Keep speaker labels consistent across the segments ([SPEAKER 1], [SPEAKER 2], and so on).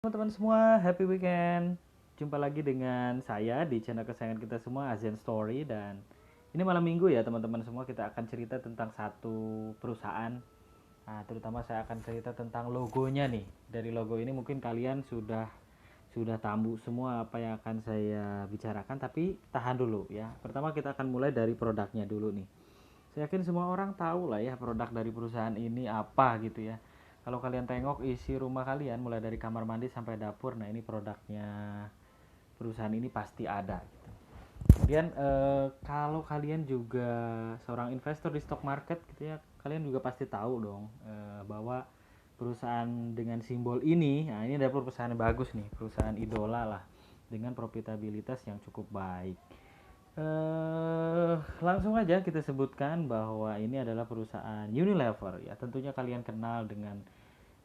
[SPEAKER 1] Teman-teman semua, happy weekend. Jumpa lagi dengan saya di channel kesayangan kita semua, Azen Story. Dan ini malam minggu ya teman-teman semua, kita akan cerita tentang satu perusahaan. Nah, terutama saya akan cerita tentang logonya nih. Dari logo ini mungkin kalian sudah tahu semua apa yang akan saya bicarakan, tapi tahan dulu ya. Pertama kita akan mulai dari produknya dulu nih. Saya yakin semua orang tahu lah ya produk dari perusahaan ini apa gitu ya. Kalau kalian tengok isi rumah kalian mulai dari kamar mandi sampai dapur, nah ini produknya perusahaan ini pasti ada gitu. Kemudian kalau kalian juga seorang investor di stock market gitu ya, kalian juga pasti tahu dong bahwa perusahaan dengan simbol ini, nah ini ada perusahaan yang bagus nih, perusahaan idola lah dengan profitabilitas yang cukup baik. Langsung aja kita sebutkan bahwa ini adalah perusahaan Unilever ya. Tentunya kalian kenal dengan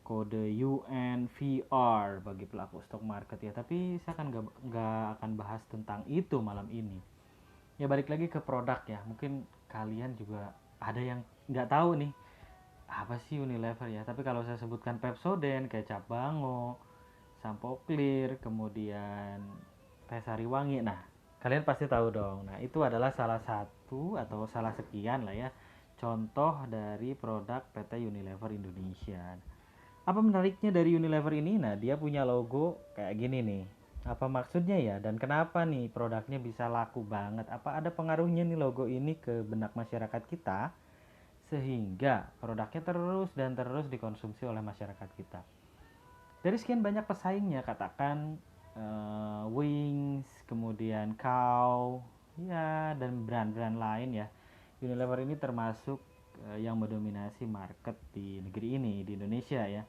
[SPEAKER 1] kode UNVR bagi pelaku stock market ya. Tapi saya akan nggak akan bahas tentang itu malam ini. Ya balik lagi ke produk ya. Mungkin kalian juga ada yang nggak tahu nih apa sih Unilever ya. Tapi kalau saya sebutkan Pepsodent, kecap Bango, sampo clear, kemudian teh sari wangi. Nah, kalian pasti tahu dong. Nah, itu adalah salah satu atau salah sekian lah ya contoh dari produk PT Unilever Indonesia. Apa menariknya dari Unilever ini? Nah, dia punya logo kayak gini nih. Apa maksudnya ya? Dan kenapa nih produknya bisa laku banget? Apa ada pengaruhnya nih logo ini ke benak masyarakat kita sehingga produknya terus dan terus dikonsumsi oleh masyarakat kita? Dari sekian banyak pesaingnya, katakan Wings, kemudian Cow, ya dan brand-brand lain ya. Unilever ini termasuk yang mendominasi market di negeri ini, di Indonesia ya.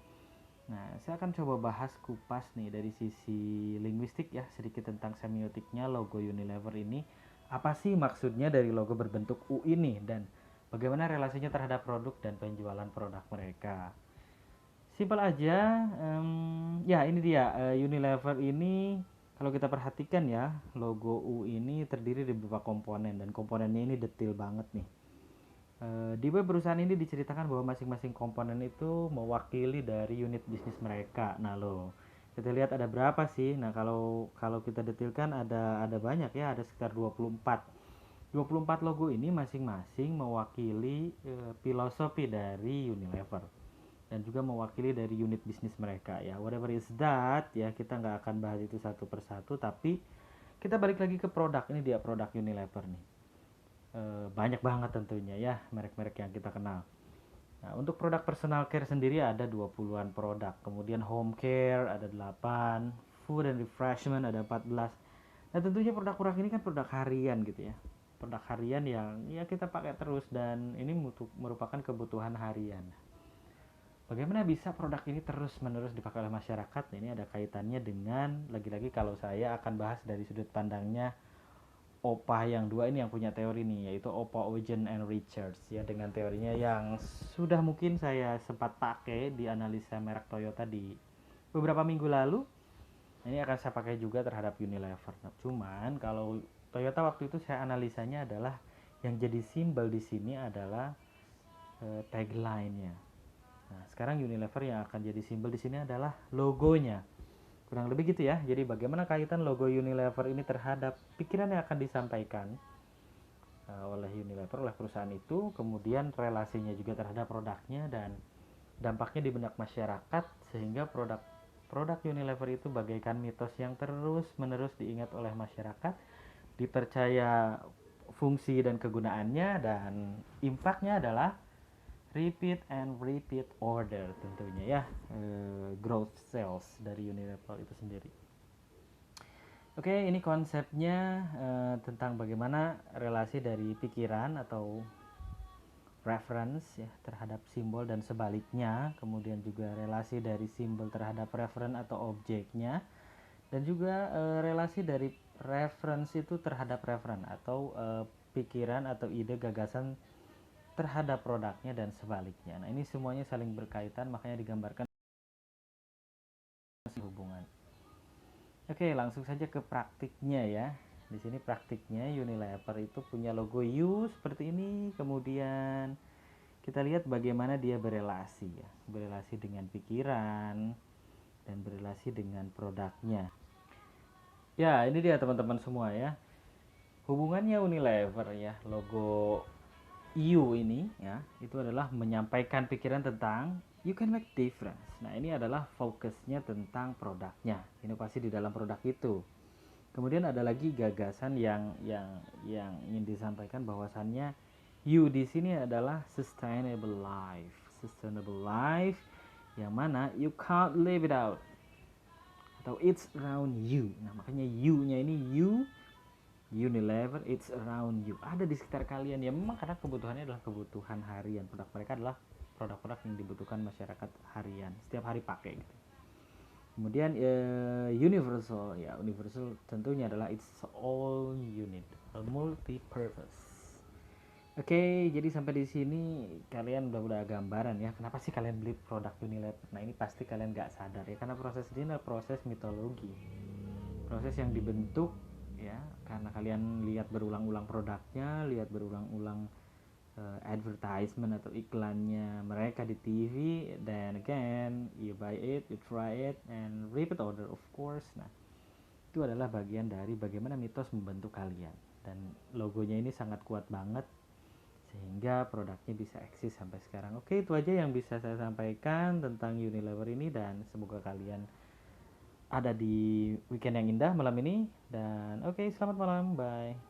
[SPEAKER 1] Nah, saya akan coba bahas kupas nih dari sisi linguistik ya, sedikit tentang semiotiknya logo Unilever ini. Apa sih maksudnya dari logo berbentuk U ini dan bagaimana relasinya terhadap produk dan penjualan produk mereka? Simpel aja, ya ini dia Unilever ini kalau kita perhatikan ya logo U ini terdiri dari beberapa komponen dan komponennya ini detail banget nih. Di web perusahaan ini diceritakan bahwa masing-masing komponen itu mewakili dari unit bisnis mereka. Nah loh, kita lihat ada berapa sih? Nah kalau kalau kita detailkan ada banyak ya, ada sekitar 24. 24 logo ini masing-masing mewakili filosofi dari Unilever dan juga mewakili dari unit bisnis mereka ya. Whatever is that ya, kita nggak akan bahas itu satu persatu, tapi kita balik lagi ke produk. Ini dia produk Unilever nih. Banyak banget tentunya ya merek-merek yang kita kenal. Nah, untuk produk personal care sendiri ada 20-an produk. Kemudian home care ada 8, food and refreshment ada 14. Nah, tentunya produk-produk ini kan produk harian gitu ya. Produk harian yang ya kita pakai terus dan ini merupakan kebutuhan harian. Bagaimana bisa produk ini terus-menerus dipakai oleh masyarakat? Nah, ini ada kaitannya dengan lagi-lagi kalau saya akan bahas dari sudut pandangnya Opa yang dua ini yang punya teori nih, yaitu Opa Eugen and Richards ya, dengan teorinya yang sudah mungkin saya sempat pakai di analisa merek Toyota di beberapa minggu lalu. Ini akan saya pakai juga terhadap Unilever. Nah, cuman kalau Toyota waktu itu saya analisanya adalah yang jadi simbol di sini adalah tagline-nya. Nah, sekarang Unilever yang akan jadi simbol di sini adalah logonya. Kurang lebih gitu ya. Jadi bagaimana kaitan logo Unilever ini terhadap pikiran yang akan disampaikan oleh Unilever, oleh perusahaan itu, kemudian relasinya juga terhadap produknya dan dampaknya di benak masyarakat sehingga produk Unilever itu bagaikan mitos yang terus-menerus diingat oleh masyarakat, dipercaya fungsi dan kegunaannya, dan impactnya adalah repeat and repeat order tentunya ya, growth sales dari Unilever itu sendiri. Oke, ini konsepnya tentang bagaimana relasi dari pikiran atau reference ya terhadap simbol dan sebaliknya, kemudian juga relasi dari simbol terhadap reference atau objeknya, dan juga relasi dari reference itu terhadap reference atau pikiran atau ide gagasan terhadap produknya dan sebaliknya. Nah, ini semuanya saling berkaitan, makanya digambarkan hubungan. Oke, langsung saja ke praktiknya ya. Di sini praktiknya Unilever itu punya logo U seperti ini, kemudian kita lihat bagaimana dia berelasi ya, berelasi dengan pikiran dan berrelasi dengan produknya. Ya, ini dia teman-teman semua ya. Hubungannya Unilever ya, logo U ini ya, itu adalah menyampaikan pikiran tentang you can make difference. Nah, ini adalah fokusnya tentang produknya, inovasi di dalam produk itu. Kemudian ada lagi gagasan yang ingin disampaikan bahwasannya U di sini adalah sustainable life. Sustainable life yang mana you can't live without atau it's around you. Nah, makanya U-nya ini Unilever, it's around you, ada di sekitar kalian ya, memang karena kebutuhannya adalah kebutuhan harian, produk mereka adalah produk-produk yang dibutuhkan masyarakat harian, setiap hari pakai gitu. Kemudian universal ya, universal tentunya adalah it's all unit, a multi purpose. Oke, jadi sampai di sini kalian udah gambaran ya kenapa sih kalian beli produk Unilever. Nah, ini pasti kalian nggak sadar ya, karena proses ini adalah proses mitologi, proses yang dibentuk ya karena kalian lihat berulang-ulang produknya, lihat berulang-ulang advertisement atau iklannya mereka di TV, then again you buy it, you try it, and repeat order of course. Nah, itu adalah bagian dari bagaimana mitos membentuk kalian, dan logonya ini sangat kuat banget sehingga produknya bisa eksis sampai sekarang. Oke, itu aja yang bisa saya sampaikan tentang Unilever ini, dan semoga kalian ada di weekend yang indah malam ini. Dan oke, selamat malam, bye.